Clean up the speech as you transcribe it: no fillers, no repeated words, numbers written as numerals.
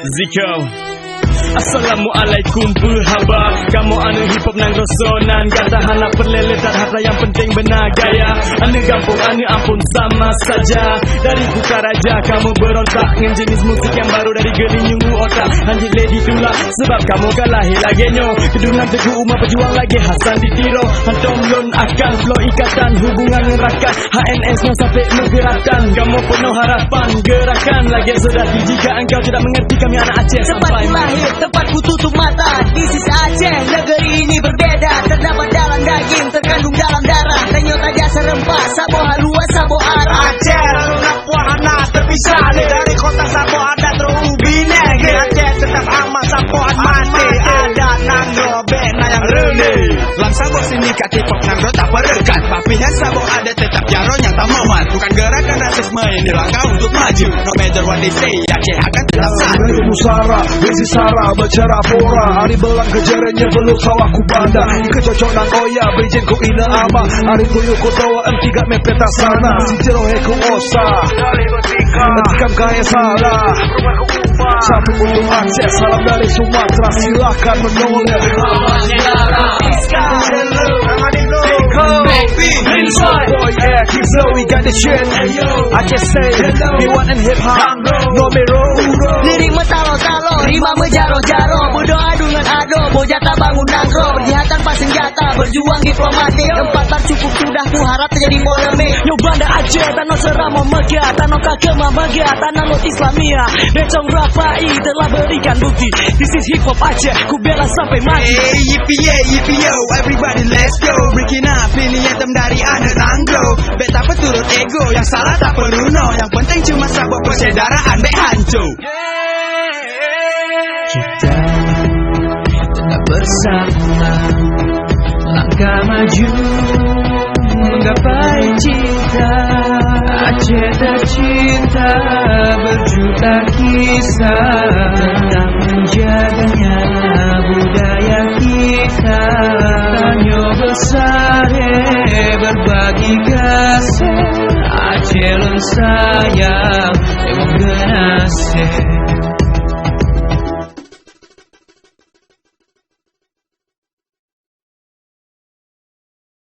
Ziko. Assalamualaikum perhaba. Kamu anu hip hop nang rosonan, kata hana perlelet harta yang penting benar gaya. Anu gampang anu ampun sama saja. Dari buka raja kamu berontak dengan jenis musik yang baru dari geling nyunggu otak. Anjing lady tula sebab kamu kalah lagenyo. Kedungan teguh umat pejuang lagi Hasan ditiro. Hantom lon akan flow ikatan hubungan ngerakan HNS nya sampai menggerakkan. Kamu penuh harapan gerakan lagi sedati. Jika engkau tidak mengerti kami anak Aceh sampai lahir, tempatku tutup mata. This is Aceh, negeri ini berbeda. Terdapat dalam daging, terkandung dalam darah. Tenyota jasa rempah, sabo halua, sabo arah. Aceh, lunak wahana terpisah dari kota sabo ada terubi nege. Aceh tetap aman, saboan mati. Ada nangro, bena yang rene. Langsung bos ini kaki pop nangro tak perekat. Papihan sabo ada tetap jaron yang tak mamat. Bukan gerakan rasisme ini langkah untuk maju. No matter what they say, Aceh akan tetap satu. Musara, besi sara, bicara pora. Hari belang kejarannya belum salah ku banda. Kecocok nang oya, bejen ku ina ama. Hari kuyu ku tawa tiga mepeta sana. Si jerohe ku osa, tikam kaya salah. Satu untuk Aceh, salam dari Sumatera. Silakan menoleh. Boy, yeah, keep slow, we got the shit. I just say, we want in hip hop, no mero. Lirik metalo-talo, rima mejaro-jaro. Berdoa dengan ado, bojata bangun nangro. Berjihatan pas senjata, berjuang diplomatik. Tempat tak cukup sudah ku harap terjadi polemik. Yo banda Aceh, tanah serama mega, tanah kagema mega, tanah lot Islamia. Becong rapai telah berikan bukti. This is hip hop Aceh, ku bela sampai mati. Hey, yippee yo, everybody let's go. Breaking up, pilih item dari anak nangro. Beta peturut ego, yang salah tak perlu no. Yang penting cuma sabuk persaudaraan be hancur. Kita tetap bersama, langkah maju menggapai cinta. Aceh tercinta, berjuta kisah tentang menjaganya budaya kita. Tanyo besar berbagi kasih, Aceh saya